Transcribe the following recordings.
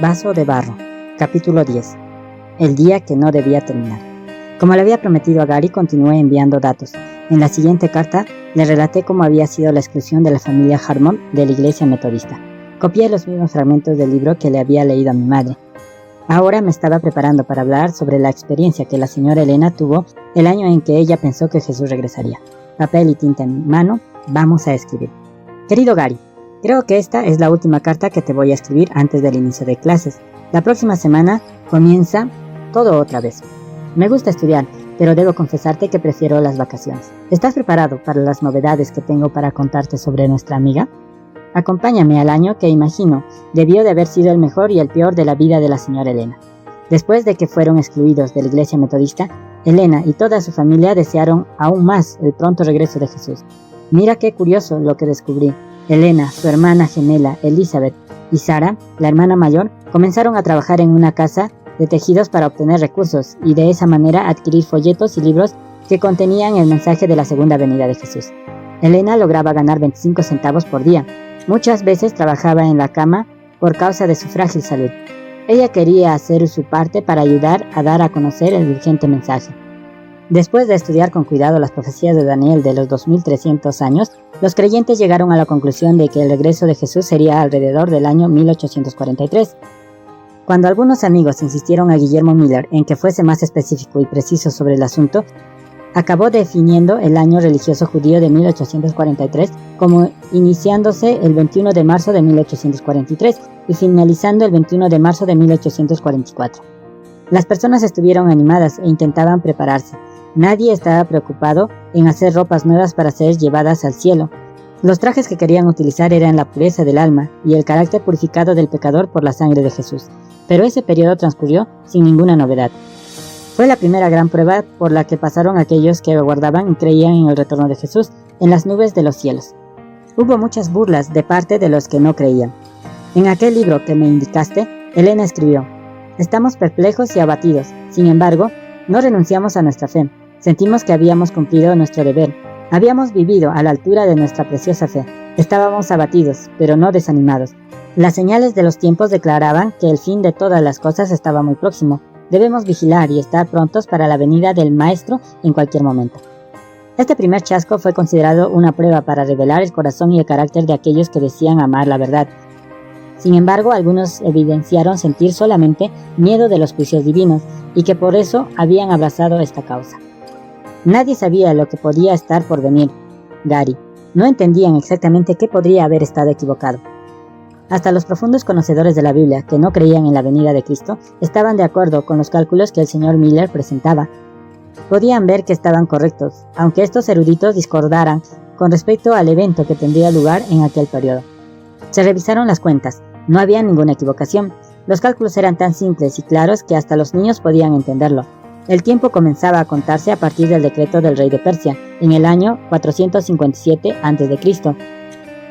Vaso de barro. Capítulo 10. El día que no debía terminar. Como le había prometido a Gary, continué enviando datos. En la siguiente carta le relaté cómo había sido la exclusión de la familia Harmon de la iglesia metodista. Copié los mismos fragmentos del libro que le había leído a mi madre. Ahora me estaba preparando para hablar sobre la experiencia que la señora Elena tuvo el año en que ella pensó que Jesús regresaría. Papel y tinta en mano, vamos a escribir. Querido Gary, creo que esta es la última carta que te voy a escribir antes del inicio de clases. La próxima semana comienza todo otra vez. Me gusta estudiar, pero debo confesarte que prefiero las vacaciones. ¿Estás preparado para las novedades que tengo para contarte sobre nuestra amiga? Acompáñame al año que imagino debió de haber sido el mejor y el peor de la vida de la señora Elena. Después de que fueron excluidos de la iglesia metodista, Elena y toda su familia desearon aún más el pronto regreso de Jesús. Mira qué curioso lo que descubrí. Elena, su hermana gemela Elizabeth y Sara, la hermana mayor, comenzaron a trabajar en una casa de tejidos para obtener recursos y de esa manera adquirir folletos y libros que contenían el mensaje de la segunda venida de Jesús. Elena lograba ganar 25 centavos por día. Muchas veces trabajaba en la cama por causa de su frágil salud. Ella quería hacer su parte para ayudar a dar a conocer el urgente mensaje. Después de estudiar con cuidado las profecías de Daniel de los 2300 años, los creyentes llegaron a la conclusión de que el regreso de Jesús sería alrededor del año 1843. Cuando algunos amigos insistieron a Guillermo Miller en que fuese más específico y preciso sobre el asunto, acabó definiendo el año religioso judío de 1843 como iniciándose el 21 de marzo de 1843 y finalizando el 21 de marzo de 1844. Las personas estuvieron animadas e intentaban prepararse. Nadie estaba preocupado en hacer ropas nuevas para ser llevadas al cielo. Los trajes que querían utilizar eran la pureza del alma y el carácter purificado del pecador por la sangre de Jesús. Pero ese periodo transcurrió sin ninguna novedad. Fue la primera gran prueba por la que pasaron aquellos que aguardaban y creían en el retorno de Jesús en las nubes de los cielos. Hubo muchas burlas de parte de los que no creían. En aquel libro que me indicaste, Elena escribió: «Estamos perplejos y abatidos, sin embargo, no renunciamos a nuestra fe. Sentimos que habíamos cumplido nuestro deber. Habíamos vivido a la altura de nuestra preciosa fe. Estábamos abatidos, pero no desanimados. Las señales de los tiempos declaraban que el fin de todas las cosas estaba muy próximo. Debemos vigilar y estar prontos para la venida del Maestro en cualquier momento». Este primer chasco fue considerado una prueba para revelar el corazón y el carácter de aquellos que decían amar la verdad. Sin embargo, algunos evidenciaron sentir solamente miedo de los juicios divinos y que por eso habían abrazado esta causa. Nadie sabía lo que podía estar por venir, Gary. No entendían exactamente qué podría haber estado equivocado. Hasta los profundos conocedores de la Biblia, que no creían en la venida de Cristo, estaban de acuerdo con los cálculos que el señor Miller presentaba. Podían ver que estaban correctos, aunque estos eruditos discordaran con respecto al evento que tendría lugar en aquel periodo. Se revisaron las cuentas. No había ninguna equivocación. Los cálculos eran tan simples y claros que hasta los niños podían entenderlo. El tiempo comenzaba a contarse a partir del decreto del rey de Persia, en el año 457 a.C.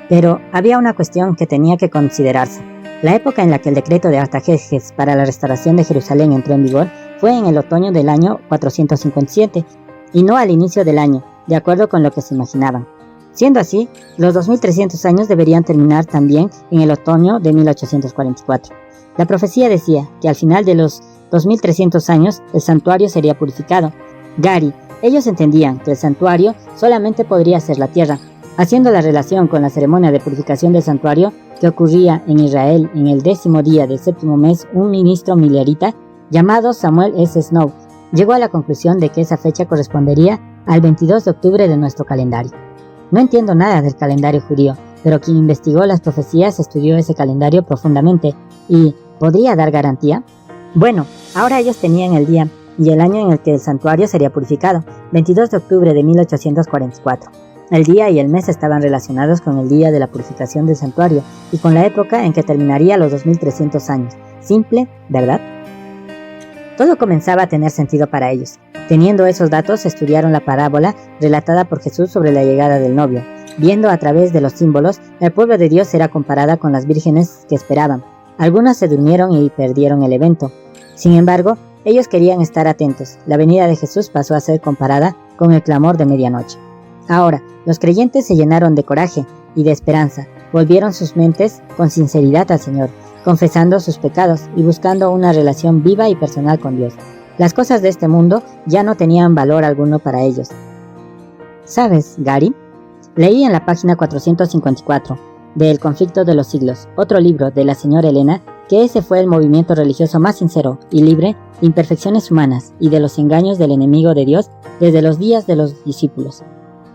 Pero había una cuestión que tenía que considerarse. La época en la que el decreto de Artajerjes para la restauración de Jerusalén entró en vigor fue en el otoño del año 457, y no al inicio del año, de acuerdo con lo que se imaginaban. Siendo así, los 2300 años deberían terminar también en el otoño de 1844. La profecía decía que al final de los 2300 años el santuario sería purificado. Gary, ellos entendían que el santuario solamente podría ser la tierra, haciendo la relación con la ceremonia de purificación del santuario que ocurría en Israel en el 10º día del 7º mes. Un ministro millerita llamado Samuel S. Snow llegó a la conclusión de que esa fecha correspondería al 22 de octubre de nuestro calendario. No entiendo nada del calendario judío, pero quien investigó las profecías estudió ese calendario profundamente y ¿podría dar garantía? Bueno, ahora ellos tenían el día y el año en el que el santuario sería purificado, 22 de octubre de 1844. El día y el mes estaban relacionados con el día de la purificación del santuario y con la época en que terminaría los 2300 años. Simple, ¿verdad? Todo comenzaba a tener sentido para ellos. Teniendo esos datos, estudiaron la parábola relatada por Jesús sobre la llegada del novio. Viendo a través de los símbolos, el pueblo de Dios era comparada con las vírgenes que esperaban. Algunas se durmieron y perdieron el evento. Sin embargo, ellos querían estar atentos. La venida de Jesús pasó a ser comparada con el clamor de medianoche. Ahora, los creyentes se llenaron de coraje y de esperanza. volvieron sus mentes con sinceridad al Señor, confesando sus pecados y buscando una relación viva y personal con Dios. Las cosas de este mundo ya no tenían valor alguno para ellos. ¿Sabes, Gary? Leí en la página 454 de El conflicto de los siglos, otro libro de la señora Elena, que ese fue el movimiento religioso más sincero y libre de imperfecciones humanas y de los engaños del enemigo de Dios desde los días de los discípulos.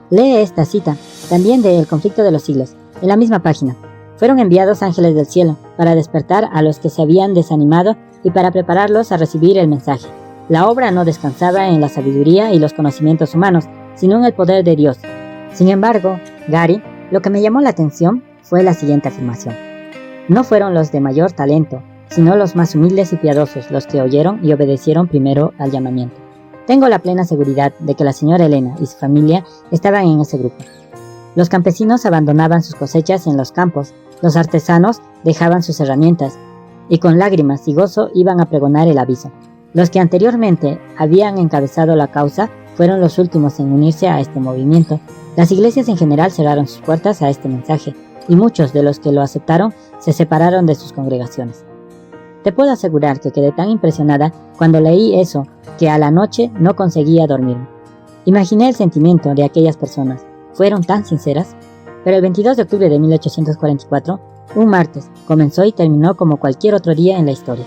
Lee esta cita, también de El conflicto de los siglos, en la misma página. Fueron enviados ángeles del cielo para despertar a los que se habían desanimado y para prepararlos a recibir el mensaje. La obra no descansaba en la sabiduría y los conocimientos humanos, sino en el poder de Dios. Sin embargo, Gary, lo que me llamó la atención fue la siguiente afirmación. No fueron los de mayor talento, sino los más humildes y piadosos los que oyeron y obedecieron primero al llamamiento. Tengo la plena seguridad de que la señora Elena y su familia estaban en ese grupo. Los campesinos abandonaban sus cosechas en los campos, los artesanos dejaban sus herramientas, y con lágrimas y gozo iban a pregonar el aviso. Los que anteriormente habían encabezado la causa fueron los últimos en unirse a este movimiento. Las iglesias en general cerraron sus puertas a este mensaje, y muchos de los que lo aceptaron se separaron de sus congregaciones. Te puedo asegurar que quedé tan impresionada cuando leí eso que a la noche no conseguía dormirme. Imaginé el sentimiento de aquellas personas. ¿Fueron tan sinceras? Pero el 22 de octubre de 1844, un martes, comenzó y terminó como cualquier otro día en la historia.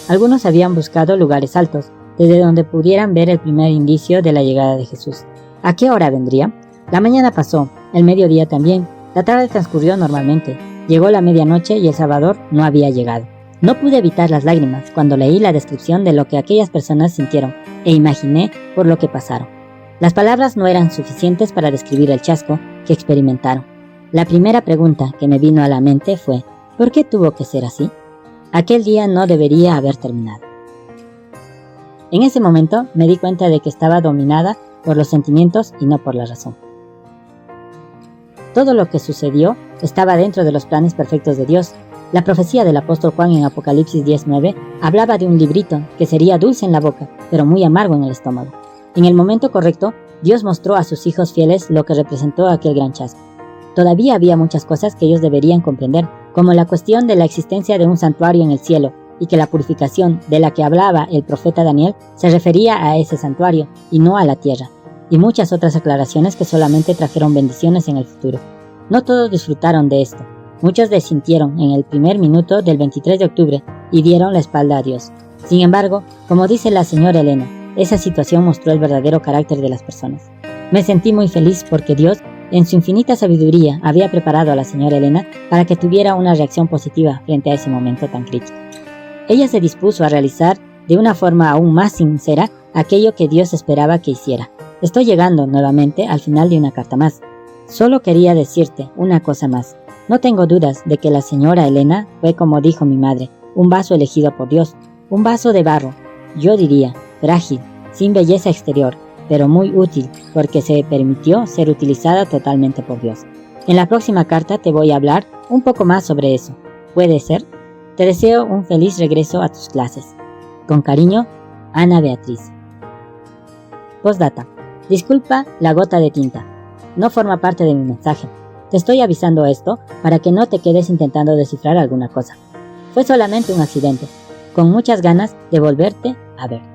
Algunos habían buscado lugares altos, desde donde pudieran ver el primer indicio de la llegada de Jesús. ¿A qué hora vendría? La mañana pasó, el mediodía también, la tarde transcurrió normalmente, llegó la medianoche y el Salvador no había llegado. No pude evitar las lágrimas cuando leí la descripción de lo que aquellas personas sintieron e imaginé por lo que pasaron. Las palabras no eran suficientes para describir el chasco que experimentaron. La primera pregunta que me vino a la mente fue, ¿por qué tuvo que ser así? Aquel día no debería haber terminado. En ese momento me di cuenta de que estaba dominada por los sentimientos y no por la razón. Todo lo que sucedió estaba dentro de los planes perfectos de Dios. La profecía del apóstol Juan en Apocalipsis 10:9 hablaba de un librito que sería dulce en la boca, pero muy amargo en el estómago. En el momento correcto, Dios mostró a sus hijos fieles lo que representó aquel gran chasco. Todavía había muchas cosas que ellos deberían comprender, como la cuestión de la existencia de un santuario en el cielo, y que la purificación de la que hablaba el profeta Daniel se refería a ese santuario y no a la tierra, y muchas otras aclaraciones que solamente trajeron bendiciones en el futuro. No todos disfrutaron de esto. Muchos desintieron en el primer minuto del 23 de octubre y dieron la espalda a Dios. Sin embargo, como dice la señora Elena, esa situación mostró el verdadero carácter de las personas. Me sentí muy feliz porque Dios, en su infinita sabiduría, había preparado a la señora Elena para que tuviera una reacción positiva frente a ese momento tan crítico. Ella se dispuso a realizar de una forma aún más sincera aquello que Dios esperaba que hiciera. Estoy llegando nuevamente al final de una carta más. Solo quería decirte una cosa más. No tengo dudas de que la señora Elena fue, como dijo mi madre, un vaso elegido por Dios, un vaso de barro, yo diría, frágil, sin belleza exterior, pero muy útil porque se permitió ser utilizada totalmente por Dios. En la próxima carta te voy a hablar un poco más sobre eso. ¿Puede ser? Te deseo un feliz regreso a tus clases. Con cariño, Ana Beatriz. Postdata. Disculpa la gota de tinta. No forma parte de mi mensaje. Te estoy avisando esto para que no te quedes intentando descifrar alguna cosa. Fue solamente un accidente, con muchas ganas de volverte a ver.